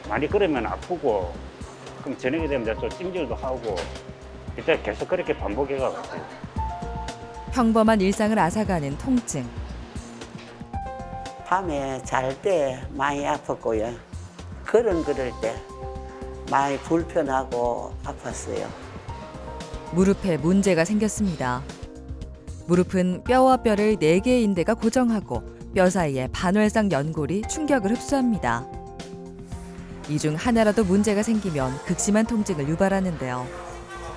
많이 걸으면 아프고, 그럼 저녁이 되면 이제 또 찜질도 하고, 이때 계속 그렇게 반복해가지고. 평범한 일상을 앗아가는 통증. 밤에 잘 때 많이 아팠고요. 걸음 걸을 때 많이 불편하고 아팠어요. 무릎에 문제가 생겼습니다. 무릎은 뼈와 뼈를 4개의 인대가 고정하고 뼈 사이에 반월상 연골이 충격을 흡수합니다. 이 중 하나라도 문제가 생기면 극심한 통증을 유발하는데요.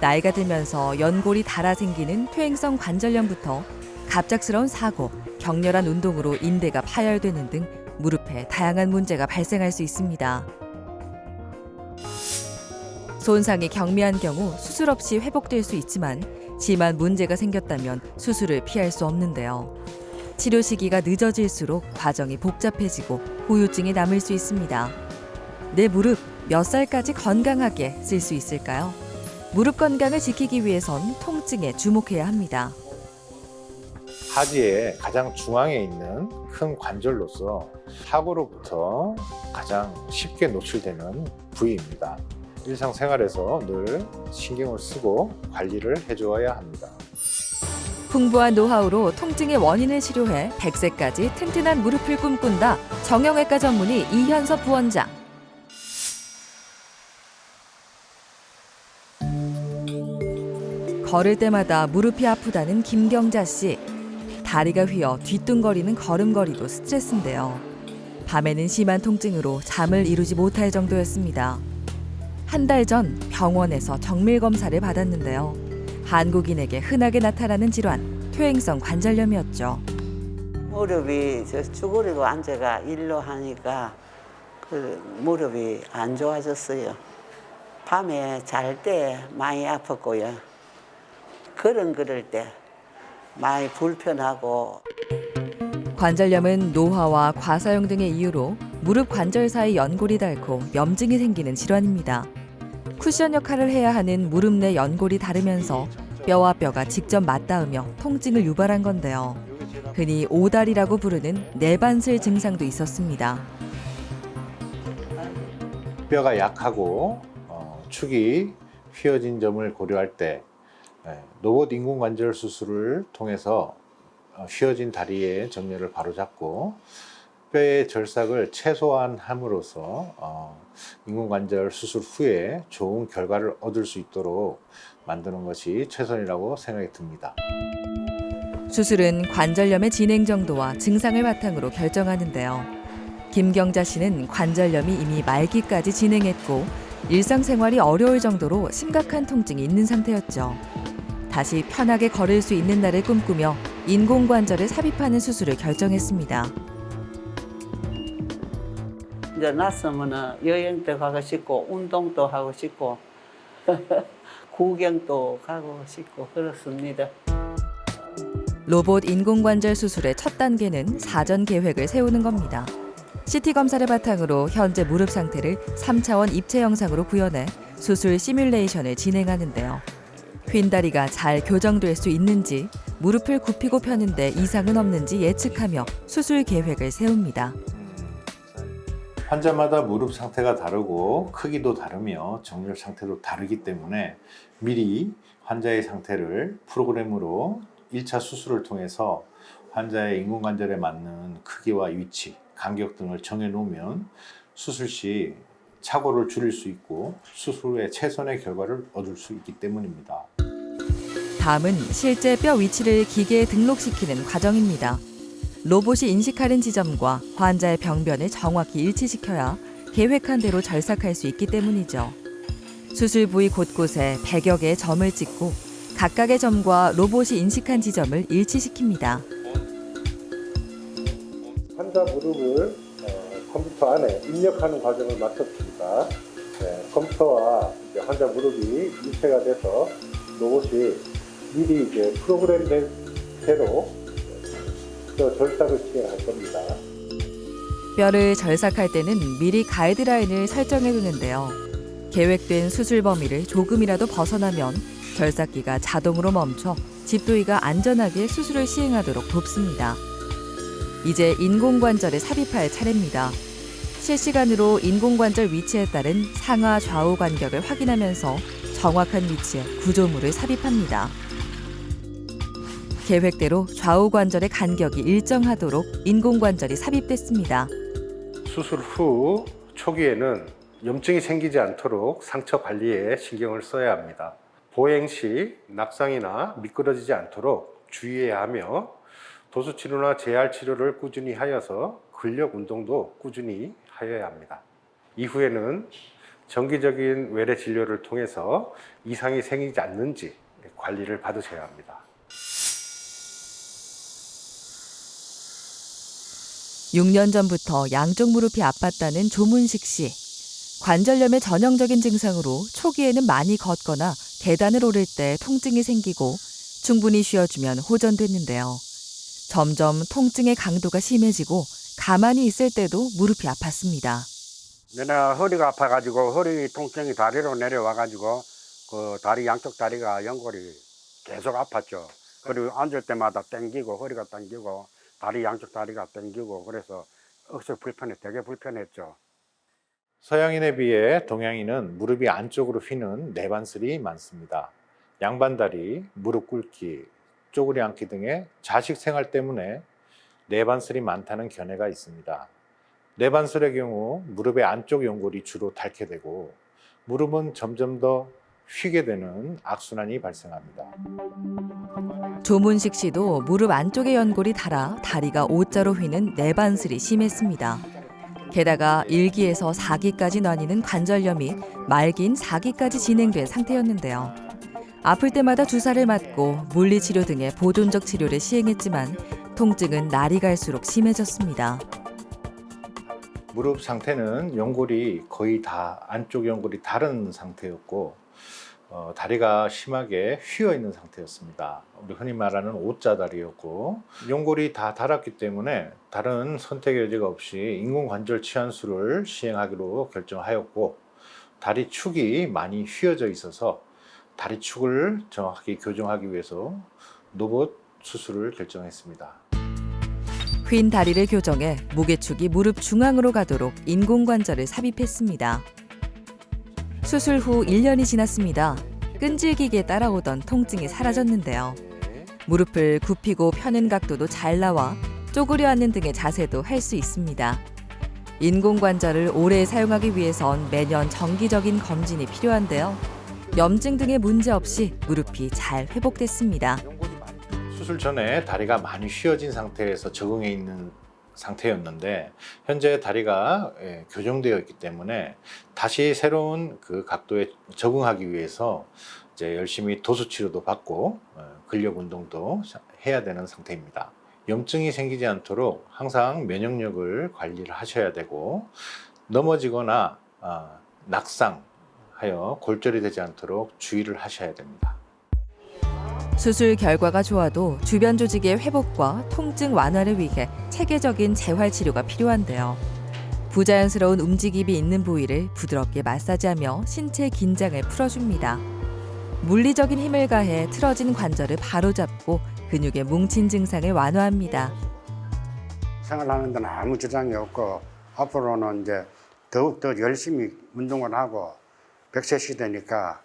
나이가 들면서 연골이 닳아 생기는 퇴행성 관절염부터 갑작스러운 사고, 격렬한 운동으로 인대가 파열되는 등 무릎에 다양한 문제가 발생할 수 있습니다. 손상이 경미한 경우 수술 없이 회복될 수 있지만 심한 문제가 생겼다면 수술을 피할 수 없는데요. 치료 시기가 늦어질수록 과정이 복잡해지고 후유증이 남을 수 있습니다. 내 무릎 몇 살까지 건강하게 쓸 수 있을까요? 무릎 건강을 지키기 위해선 통증에 주목해야 합니다. 하지의 가장 중앙에 있는 큰 관절로서 사고로부터 가장 쉽게 노출되는 부위입니다. 일상생활에서 늘 신경을 쓰고 관리를 해주어야 합니다. 풍부한 노하우로 통증의 원인을 치료해 100세까지 튼튼한 무릎을 꿈꾼다. 정형외과 전문의 이현섭 부원장. 걸을 때마다 무릎이 아프다는 김경자 씨. 다리가 휘어 뒤뚱거리는 걸음걸이도 스트레스인데요. 밤에는 심한 통증으로 잠을 이루지 못할 정도였습니다. 한 달 전 병원에서 정밀 검사를 받았는데요. 한국인에게 흔하게 나타나는 질환, 퇴행성 관절염이었죠. 무릎이 쭈그리고 앉아가 일로 하니까 그 무릎이 안 좋아졌어요. 밤에 잘 때 많이 아팠고요. 걸음 걸을 때 많이 불편하고. 관절염은 노화와 과사용 등의 이유로 무릎 관절 사이 연골이 닳고 염증이 생기는 질환입니다. 쿠션 역할을 해야 하는 무릎 내 연골이 닳으면서 뼈와 뼈가 직접 맞닿으며 통증을 유발한 건데요. 흔히 오다리라고 부르는 내반슬 증상도 있었습니다. 뼈가 약하고 축이 휘어진 점을 고려할 때 로봇 인공관절 수술을 통해서 휘어진 다리의 정렬을 바로잡고 뼈의 절삭을 최소화함으로써 인공관절 수술 후에 좋은 결과를 얻을 수 있도록 만드는 것이 최선이라고 생각이 듭니다. 수술은 관절염의 진행 정도와 증상을 바탕으로 결정하는데요. 김경자 씨는 관절염이 이미 말기까지 진행했고 일상생활이 어려울 정도로 심각한 통증이 있는 상태였죠. 다시 편하게 걸을 수 있는 날을 꿈꾸며 인공관절을 삽입하는 수술을 결정했습니다. 이제 났으면 여행도 가고 싶고 운동도 하고 싶고 구경도 가고 싶고 그렇습니다. 로봇 인공관절 수술의 첫 단계는 사전 계획을 세우는 겁니다. CT 검사를 바탕으로 현재 무릎 상태를 3차원 입체 영상으로 구현해 수술 시뮬레이션을 진행하는데요. 휜 다리가 잘 교정될 수 있는지, 무릎을 굽히고 펴는데 이상은 없는지 예측하며 수술 계획을 세웁니다. 환자마다 무릎 상태가 다르고 크기도 다르며 정렬 상태도 다르기 때문에 미리 환자의 상태를 프로그램으로 1차 수술을 통해서 환자의 인공관절에 맞는 크기와 위치, 간격 등을 정해놓으면 수술 시 착오를 줄일 수 있고 수술 후에 최선의 결과를 얻을 수 있기 때문입니다. 다음은 실제 뼈 위치를 기계에 등록시키는 과정입니다. 로봇이 인식하는 지점과 환자의 병변을 정확히 일치시켜야 계획한 대로 절삭할 수 있기 때문이죠. 수술 부위 곳곳에 100여 개의 점을 찍고 각각의 점과 로봇이 인식한 지점을 일치시킵니다. 환자 무릎을 컴퓨터 안에 입력하는 과정을 마쳤습니다. 컴퓨터와 환자 무릎이 일체가 돼서 로봇이 미리 프로그램된 대로 절삭을 진행할 겁니다. 뼈를 절삭할 때는 미리 가이드라인을 설정해 두는데요. 계획된 수술 범위를 조금이라도 벗어나면 절삭기가 자동으로 멈춰 집도의가 안전하게 수술을 시행하도록 돕습니다. 이제 인공관절을 삽입할 차례입니다. 실시간으로 인공관절 위치에 따른 상하 좌우 간격을 확인하면서 정확한 위치에 구조물을 삽입합니다. 계획대로 좌우 관절의 간격이 일정하도록 인공관절이 삽입됐습니다. 수술 후 초기에는 염증이 생기지 않도록 상처 관리에 신경을 써야 합니다. 보행 시 낙상이나 미끄러지지 않도록 주의해야 하며 도수 치료나 재활 치료를 꾸준히 하여서 근력 운동도 꾸준히 하여야 합니다. 이후에는 정기적인 외래 진료를 통해서 이상이 생기지 않는지 관리를 받으셔야 합니다. 6년 전부터 양쪽 무릎이 아팠다는 조문식 씨. 관절염의 전형적인 증상으로 초기에는 많이 걷거나 계단을 오를 때 통증이 생기고 충분히 쉬어주면 호전됐는데요. 점점 통증의 강도가 심해지고 가만히 있을 때도 무릎이 아팠습니다. 내가 허리가 아파가지고 허리 통증이 다리로 내려와가지고 그 다리 양쪽 다리가 연골이 계속 아팠죠. 그리고 앉을 때마다 땡기고 허리가 당기고 다리 양쪽 다리가 당기고 그래서 억수 되게 불편했죠. 서양인에 비해 동양인은 무릎이 안쪽으로 휘는 내반슬이 많습니다. 양반다리, 무릎 꿇기, 쪼그리 앉기 등의 자식 생활 때문에 내반슬이 많다는 견해가 있습니다. 내반슬의 경우 무릎의 안쪽 연골이 주로 닳게 되고 무릎은 점점 더 휘게 되는 악순환이 발생합니다. 조문식 씨도 무릎 안쪽의 연골이 닳아 다리가 O자로 휘는 내반슬이 심했습니다. 게다가 1기에서 4기까지 나뉘는 관절염이 말기인 4기까지 진행된 상태였는데요. 아플 때마다 주사를 맞고 물리치료 등의 보존적 치료를 시행했지만 통증은 날이 갈수록 심해졌습니다. 무릎 상태는 연골이 거의 다 안쪽 연골이 다른 상태였고 다리가 심하게 휘어 있는 상태였습니다. 우리 흔히 말하는 O자 다리였고 연골이 다 닳았기 때문에 다른 선택의 여지가 없이 인공관절 치환술을 시행하기로 결정하였고 다리 축이 많이 휘어져 있어서 다리 축을 정확하게 교정하기 위해서 로봇 수술을 결정했습니다. 휜 다리를 교정해 무게축이 무릎 중앙으로 가도록 인공관절을 삽입했습니다. 수술 후 1년이 지났습니다. 끈질기게 따라오던 통증이 사라졌는데요. 무릎을 굽히고 펴는 각도도 잘 나와 쪼그려 앉는 등의 자세도 할 수 있습니다. 인공관절을 오래 사용하기 위해선 매년 정기적인 검진이 필요한데요. 염증 등의 문제 없이 무릎이 잘 회복됐습니다. 수술 전에 다리가 많이 휘어진 상태에서 적응해 있는 상태였는데 현재 다리가 교정되어 있기 때문에 다시 새로운 그 각도에 적응하기 위해서 이제 열심히 도수 치료도 받고 근력 운동도 해야 되는 상태입니다. 염증이 생기지 않도록 항상 면역력을 관리를 하셔야 되고 넘어지거나 낙상하여 골절이 되지 않도록 주의를 하셔야 됩니다. 수술 결과가 좋아도 주변 조직의 회복과 통증 완화를 위해 체계적인 재활 치료가 필요한데요. 부자연스러운 움직임이 있는 부위를 부드럽게 마사지하며 신체 긴장을 풀어줍니다. 물리적인 힘을 가해 틀어진 관절을 바로잡고 근육의 뭉친 증상을 완화합니다. 생활하는 데는 아무 지장이 없고 앞으로는 이제 더욱더 열심히 운동을 하고 100세 시대니까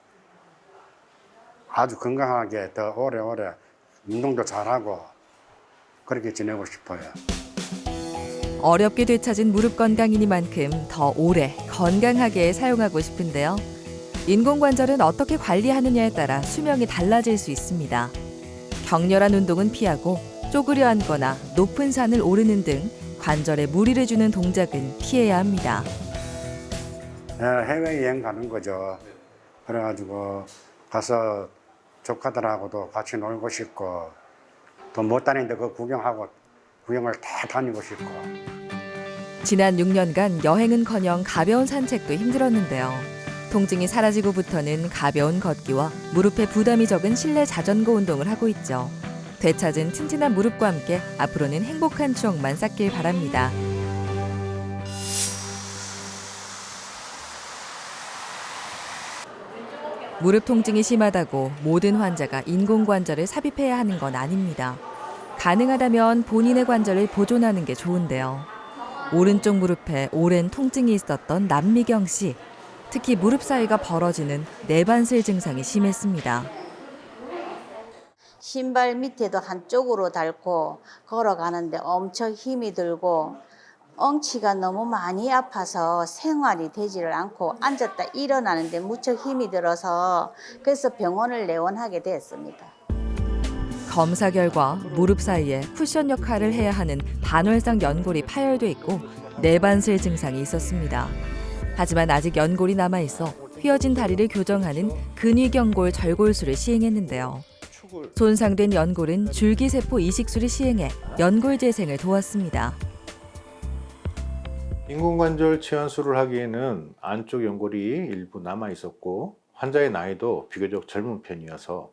아주 건강하게 더 오래오래 운동도 잘하고 그렇게 지내고 싶어요. 어렵게 되찾은 무릎 건강이니만큼 더 오래 건강하게 사용하고 싶은데요. 인공관절은 어떻게 관리하느냐에 따라 수명이 달라질 수 있습니다. 격렬한 운동은 피하고 쪼그려 앉거나 높은 산을 오르는 등 관절에 무리를 주는 동작은 피해야 합니다. 해외여행 가는 거죠. 그래가지고 가서 조카들하고도 같이 놀고 싶고 돈 못 다니는데 그 구경을 다 다니고 싶고. 지난 6년간 여행은커녕 가벼운 산책도 힘들었는데요. 통증이 사라지고부터는 가벼운 걷기와 무릎에 부담이 적은 실내 자전거 운동을 하고 있죠. 되찾은 튼튼한 무릎과 함께 앞으로는 행복한 추억만 쌓길 바랍니다. 무릎 통증이 심하다고 모든 환자가 인공관절을 삽입해야 하는 건 아닙니다. 가능하다면 본인의 관절을 보존하는 게 좋은데요. 오른쪽 무릎에 오랜 통증이 있었던 남미경 씨. 특히 무릎 사이가 벌어지는 내반슬 증상이 심했습니다. 신발 밑에도 한쪽으로 닳고 걸어가는데 엄청 힘이 들고 엉치가 너무 많이 아파서 생활이 되지를 않고 앉았다 일어나는데 무척 힘이 들어서 그래서 병원을 내원하게 됐습니다. 검사 결과 무릎 사이에 쿠션 역할을 해야 하는 반월상 연골이 파열돼 있고 내반슬 증상이 있었습니다. 하지만 아직 연골이 남아있어 휘어진 다리를 교정하는 근위경골 절골술을 시행했는데요. 손상된 연골은 줄기세포 이식술을 시행해 연골 재생을 도왔습니다. 인공관절 치환술을 하기에는 안쪽 연골이 일부 남아 있었고 환자의 나이도 비교적 젊은 편이어서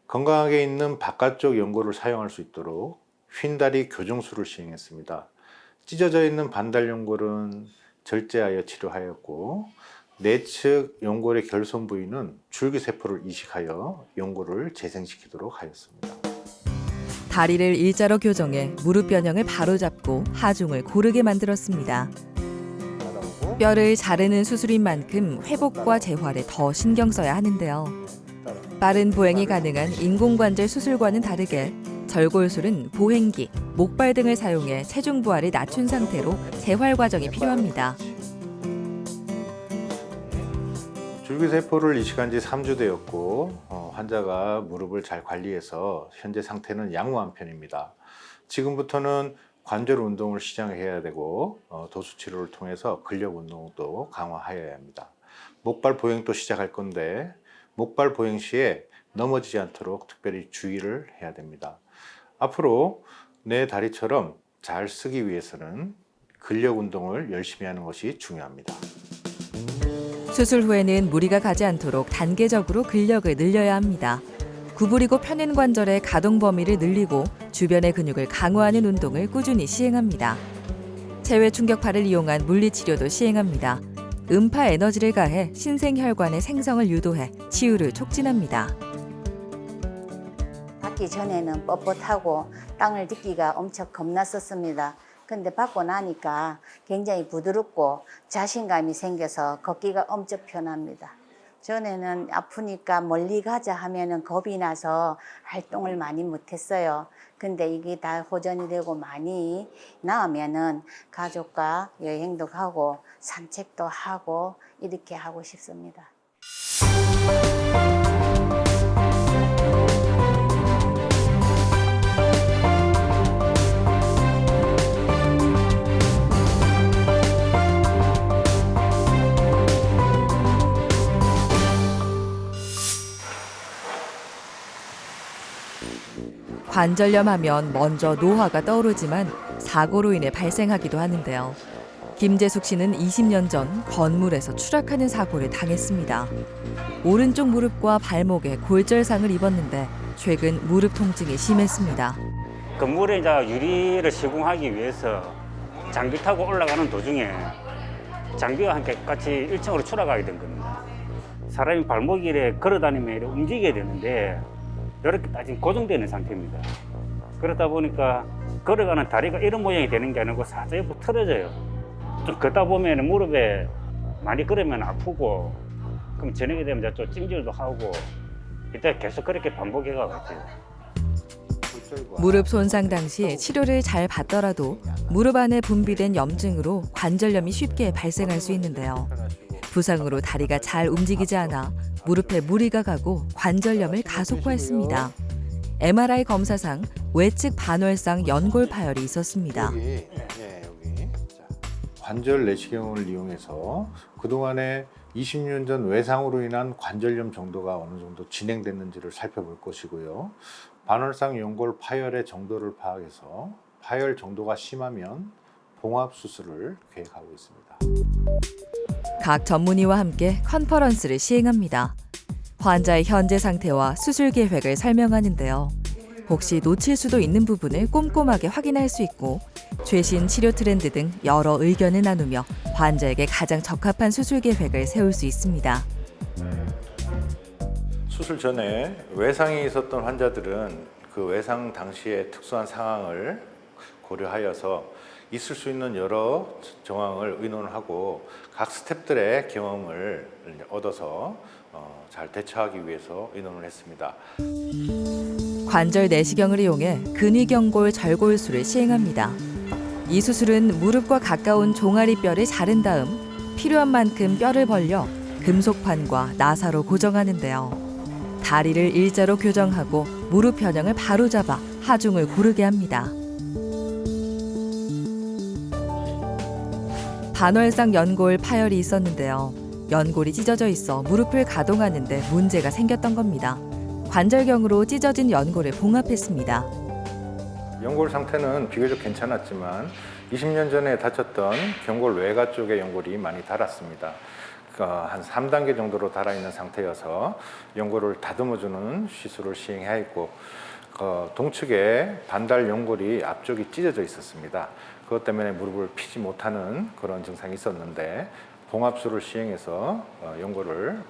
건강하게 있는 바깥쪽 연골을 사용할 수 있도록 휜다리 교정술을 시행했습니다. 찢어져 있는 반달 연골은 절제하여 치료하였고 내측 연골의 결손 부위는 줄기세포를 이식하여 연골을 재생시키도록 하였습니다. 다리를 일자로 교정해 무릎 변형을 바로잡고 하중을 고르게 만들었습니다. 뼈를 자르는 수술인 만큼 회복과 재활에 더 신경 써야 하는데요. 빠른 보행이 가능한 인공관절 수술과는 다르게 절골술은 보행기, 목발 등을 사용해 체중 부하를 낮춘 상태로 재활 과정이 필요합니다. 줄기세포를 이식한 지 3주 되었고 환자가 무릎을 잘 관리해서 현재 상태는 양호한 편입니다. 지금부터는 관절 운동을 시작해야 되고 도수치료를 통해서 근력 운동도 강화하여야 합니다. 목발 보행도 시작할 건데 목발 보행 시에 넘어지지 않도록 특별히 주의를 해야 됩니다. 앞으로 내 다리처럼 잘 쓰기 위해서는 근력 운동을 열심히 하는 것이 중요합니다. 수술 후에는 무리가 가지 않도록 단계적으로 근력을 늘려야 합니다. 구부리고 펴는 관절의 가동 범위를 늘리고 주변의 근육을 강화하는 운동을 꾸준히 시행합니다. 체외 충격파를 이용한 물리치료도 시행합니다. 음파 에너지를 가해 신생혈관의 생성을 유도해 치유를 촉진합니다. 받기 전에는 뻣뻣하고 땅을 딛기가 엄청 겁났었습니다. 근데 받고 나니까 굉장히 부드럽고 자신감이 생겨서 걷기가 엄청 편합니다. 전에는 아프니까 멀리 가자 하면은 겁이 나서 활동을 많이 못했어요. 근데 이게 다 호전이 되고 많이 나으면은 가족과 여행도 가고 산책도 하고 이렇게 하고 싶습니다. 관절염 하면 먼저 노화가 떠오르지만 사고로 인해 발생하기도 하는데요. 김재숙 씨는 20년 전 건물에서 추락하는 사고를 당했습니다. 오른쪽 무릎과 발목에 골절상을 입었는데 최근 무릎 통증이 심했습니다. 건물에 이제 유리를 시공하기 위해서 장비 타고 올라가는 도중에 장비와 함께 같이 1층으로 추락하게 된 겁니다. 사람이 발목이 이래 걸어다니면 이래 움직여야 되는데 이렇게 따지면 고정되는 상태입니다. 그러다 보니까 걸어가는 다리가 이런 모양이 되는 게 아니고 살짝 옆으로 틀어져요. 좀 걷다 보면 무릎에 많이 걸으면 아프고 그럼 저녁에 되면 이제 좀 찜질도 하고 이때 계속 그렇게 반복해가지고 무릎 손상 당시 치료를 잘 받더라도 무릎 안에 분비된 염증으로 관절염이 쉽게 발생할 수 있는데요. 부상으로 다리가 잘 움직이지 않아 무릎에 무리가 가고 관절염을 가속화했습니다. MRI 검사상 외측 반월상 연골 파열이 있었습니다. 여기. 관절 내시경을 이용해서 그동안에 20년 전 외상으로 인한 관절염 정도가 어느 정도 진행됐는지를 살펴볼 것이고요. 반월상 연골 파열의 정도를 파악해서 파열 정도가 심하면 봉합 수술을 계획하고 있습니다. 각 전문의와 함께 컨퍼런스를 시행합니다. 환자의 현재 상태와 수술 계획을 설명하는데요. 혹시 놓칠 수도 있는 부분을 꼼꼼하게 확인할 수 있고 최신 치료 트렌드 등 여러 의견을 나누며 환자에게 가장 적합한 수술 계획을 세울 수 있습니다. 수술 전에 외상이 있었던 환자들은 그 외상 당시의 특수한 상황을 고려하여서 있을 수 있는 여러 정황을 의논하고 각 스텝들의 경험을 얻어서 잘 대처하기 위해서 의논을 했습니다. 관절 내시경을 이용해 근위경골 절골술을 시행합니다. 이 수술은 무릎과 가까운 종아리뼈를 자른 다음 필요한 만큼 뼈를 벌려 금속판과 나사로 고정하는데요. 다리를 일자로 교정하고 무릎 변형을 바로잡아 하중을 고르게 합니다. 반월상 연골 파열이 있었는데요. 연골이 찢어져 있어 무릎을 가동하는 데 문제가 생겼던 겁니다. 관절경으로 찢어진 연골을 봉합했습니다. 연골 상태는 비교적 괜찮았지만 20년 전에 다쳤던 경골 외가 쪽의 연골이 많이 닳았습니다. 한 3단계 정도로 닳아있는 상태여서 연골을 다듬어주는 시술을 시행해야 했고 동측에 반달 연골이 앞쪽이 찢어져 있었습니다. 그것 때문에 무릎을 피지 못하는 그런 증상이 있었는데 봉합술을 시행해서 연골을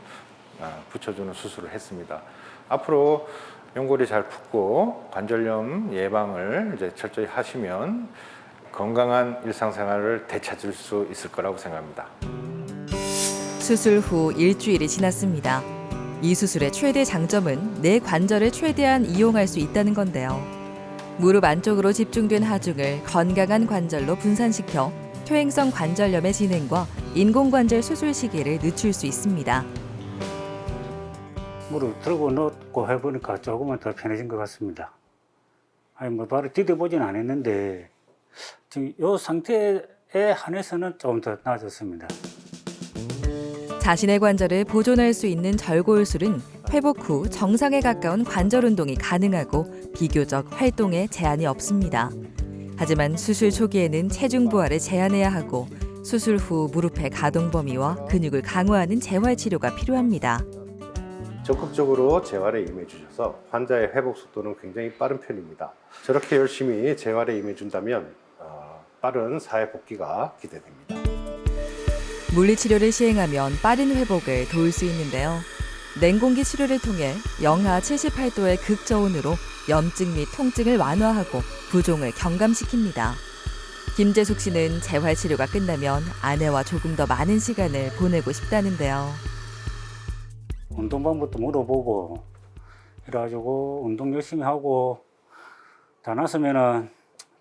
붙여주는 수술을 했습니다. 앞으로 연골이 잘 붓고 관절염 예방을 이제 철저히 하시면 건강한 일상생활을 되찾을 수 있을 거라고 생각합니다. 수술 후 일주일이 지났습니다. 이 수술의 최대 장점은 내 관절을 최대한 이용할 수 있다는 건데요. 무릎 안쪽으로 집중된 하중을 건강한 관절로 분산시켜 퇴행성 관절염의 진행과 인공관절 수술 시기를 늦출 수 있습니다. 무릎 들고 넣고 해보니까 조금은 더 편해진 것 같습니다. 아니 뭐 바로 디뎌보진 않았는데 지금 이 상태에 한해서는 조금 더 나아졌습니다. 자신의 관절을 보존할 수 있는 절골술은 회복 후 정상에 가까운 관절 운동이 가능하고 비교적 활동에 제한이 없습니다. 하지만 수술 초기에는 체중 부하를 제한해야 하고 수술 후 무릎의 가동 범위와 근육을 강화하는 재활 치료가 필요합니다. 적극적으로 재활에 임해 주셔서 환자의 회복 속도는 굉장히 빠른 편입니다. 저렇게 열심히 재활에 임해 준다면 빠른 사회 복귀가 기대됩니다. 물리치료를 시행하면 빠른 회복을 도울 수 있는데요. 냉공기 치료를 통해 영하 78도의 극저온으로 염증 및 통증을 완화하고 부종을 경감시킵니다. 김재숙 씨는 재활치료가 끝나면 아내와 조금 더 많은 시간을 보내고 싶다는데요. 운동 방법도 물어보고 그래가지고 운동 열심히 하고 다 났으면은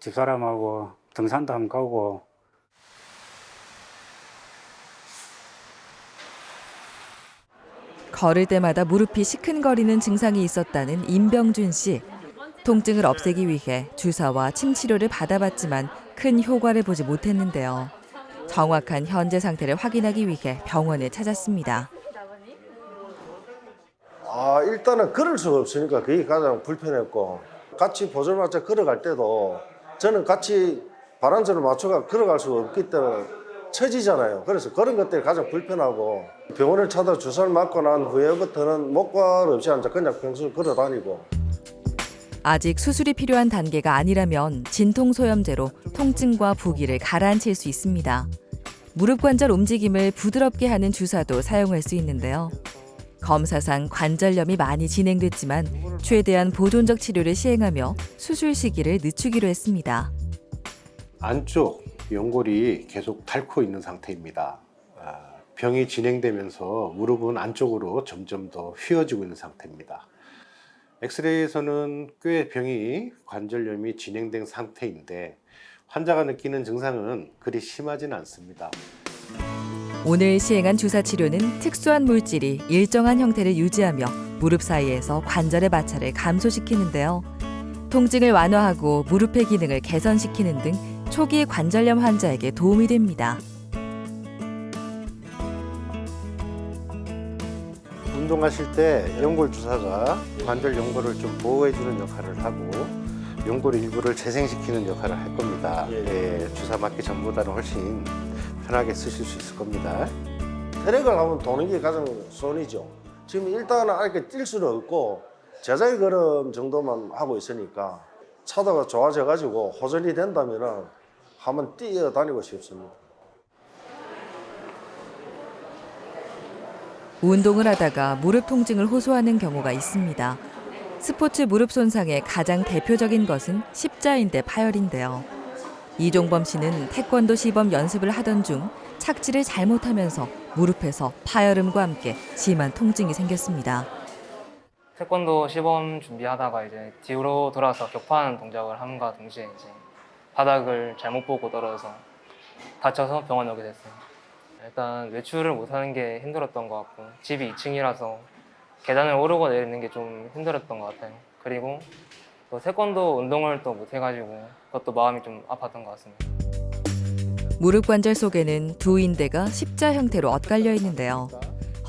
집사람하고 등산도 한번 가고 걸을 때마다 무릎이 시큰거리는 증상이 있었다는 임병준 씨. 통증을 없애기 위해 주사와 침 치료를 받아봤지만 큰 효과를 보지 못했는데요. 정확한 현재 상태를 확인하기 위해 병원을 찾았습니다. 일단은 걸을 수가 없으니까 그게 가장 불편했고 같이 보조마차 걸어갈 때도 저는 같이 바란전을 맞춰가 걸어갈 수가 없기 때문에 처지잖아요. 그래서 그런 것들이 가장 불편하고 병원을 찾아 주사를 맞고 난 후에부터는 목과 없이 앉아 그냥 평소에 걸어 다니고. 아직 수술이 필요한 단계가 아니라면 진통소염제로 통증과 부기를 가라앉힐 수 있습니다. 무릎 관절 움직임을 부드럽게 하는 주사도 사용할 수 있는데요. 검사상 관절염이 많이 진행됐지만 최대한 보존적 치료를 시행하며 수술 시기를 늦추기로 했습니다. 안쪽 연골이 계속 닳고 있는 상태입니다. 병이 진행되면서 무릎은 안쪽으로 점점 더 휘어지고 있는 상태입니다. 엑스레이에서는 꽤 병이 관절염이 진행된 상태인데 환자가 느끼는 증상은 그리 심하지는 않습니다. 오늘 시행한 주사 치료는 특수한 물질이 일정한 형태를 유지하며 무릎 사이에서 관절의 마찰을 감소시키는데요. 통증을 완화하고 무릎의 기능을 개선시키는 등 초기 관절염 환자에게 도움이 됩니다. 운동하실 때 연골 주사가 관절 연골을 좀 보호해주는 역할을 하고 연골 일부를 재생시키는 역할을 할 겁니다. 주사 맞기 전보다는 훨씬 편하게 쓰실 수 있을 겁니다. 혈액을 하면 도는 게 가장 손이죠. 지금 일단은 이렇게 뛸 수는 없고 제자리 걸음 정도만 하고 있으니까 차도가 좋아져가지고 호전이 된다면은 한번 뛰어다니고 싶습니다. 운동을 하다가 무릎 통증을 호소하는 경우가 있습니다. 스포츠 무릎 손상의 가장 대표적인 것은 십자인대 파열인데요. 이종범 씨는 태권도 시범 연습을 하던 중 착지를 잘못하면서 무릎에서 파열음과 함께 심한 통증이 생겼습니다. 태권도 시범 준비하다가 이제 뒤로 돌아서 격파하는 동작을 함과 동시에 이제 바닥을 잘못 보고 떨어져서 다쳐서 병원에 오게 됐어요. 일단 외출을 못하는 게 힘들었던 것 같고 집이 2층이라서 계단을 오르고 내리는 게 좀 힘들었던 것 같아요. 그리고 또 태권도 운동을 또 못해가지고 그것도 마음이 좀 아팠던 것 같습니다. 무릎 관절 속에는 두 인대가 십자 형태로 엇갈려 있는데요.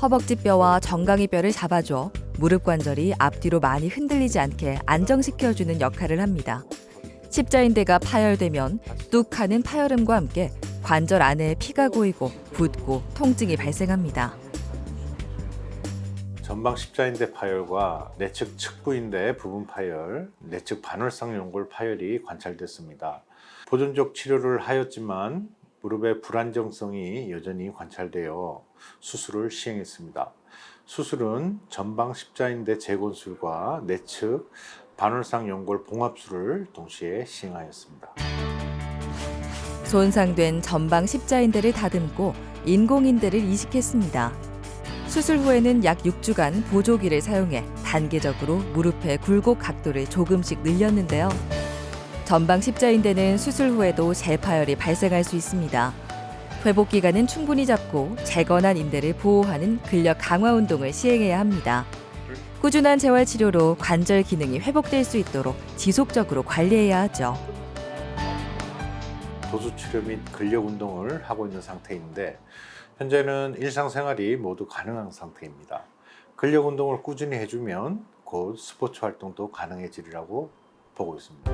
허벅지 뼈와 정강이 뼈를 잡아줘 무릎 관절이 앞뒤로 많이 흔들리지 않게 안정시켜주는 역할을 합니다. 십자인대가 파열되면 뚝 하는 파열음과 함께 관절 안에 피가 고이고 붓고 통증이 발생합니다. 전방 십자인대 파열과 내측 측부인대 부분 파열, 내측 반월상 연골 파열이 관찰됐습니다. 보존적 치료를 하였지만 무릎의 불안정성이 여전히 관찰되어 수술을 시행했습니다. 수술은 전방 십자인대 재건술과 내측 반월상 연골 봉합술을 동시에 시행하였습니다. 손상된 전방 십자인대를 다듬고 인공인대를 이식했습니다. 수술 후에는 약 6주간 보조기를 사용해 단계적으로 무릎의 굴곡 각도를 조금씩 늘렸는데요. 전방 십자인대는 수술 후에도 재파열이 발생할 수 있습니다. 회복 기간은 충분히 잡고 재건한 인대를 보호하는 근력 강화 운동을 시행해야 합니다. 꾸준한 재활 치료로 관절 기능이 회복될 수 있도록 지속적으로 관리해야 하죠. 도수 치료 및 근력 운동을 하고 있는 상태인데 현재는 일상생활이 모두 가능한 상태입니다. 근력 운동을 꾸준히 해주면 곧 스포츠 활동도 가능해지리라고 보고 있습니다.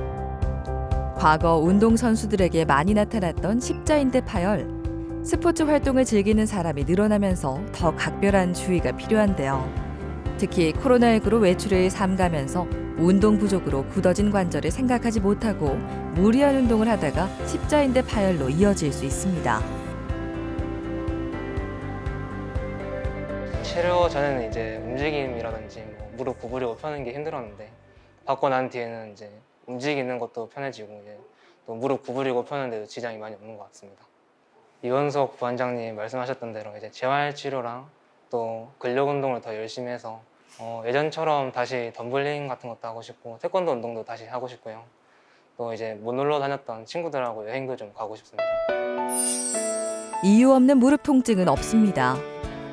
과거 운동선수들에게 많이 나타났던 십자인대 파열. 스포츠 활동을 즐기는 사람이 늘어나면서 더 각별한 주의가 필요한데요. 특히 코로나19로 외출을 삼가면서 운동 부족으로 굳어진 관절을 생각하지 못하고 무리한 운동을 하다가 십자인대 파열로 이어질 수 있습니다. 치료 전에는 이제 움직임이라든지 뭐 무릎 구부리고 펴는 게 힘들었는데 받고 난 뒤에는 이제 움직이는 것도 편해지고 이제 또 무릎 구부리고 펴는데도 지장이 많이 없는 것 같습니다. 이원석 부원장님 말씀하셨던 대로 이제 재활 치료랑 또 근력 운동을 더 열심히 해서 예전처럼 다시 덤블링 같은 것도 하고 싶고 태권도 운동도 다시 하고 싶고요. 또 이제 못 놀러 다녔던 친구들하고 여행도 좀 가고 싶습니다. 이유 없는 무릎 통증은 없습니다.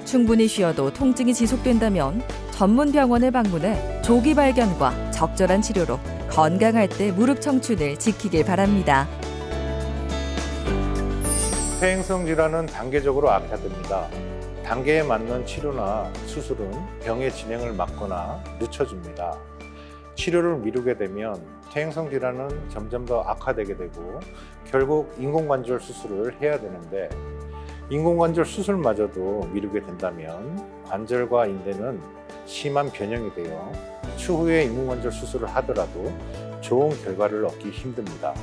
충분히 쉬어도 통증이 지속된다면 전문 병원을 방문해 조기 발견과 적절한 치료로 건강할 때 무릎 청춘을 지키길 바랍니다. 퇴행성 질환은 단계적으로 악화됩니다. 단계에 맞는 치료나 수술은 병의 진행을 막거나 늦춰줍니다. 치료를 미루게 되면 퇴행성 질환은 점점 더 악화되게 되고 결국 인공관절 수술을 해야 되는데 인공관절 수술마저도 미루게 된다면 관절과 인대는 심한 변형이 되어 추후에 인공관절 수술을 하더라도 좋은 결과를 얻기 힘듭니다.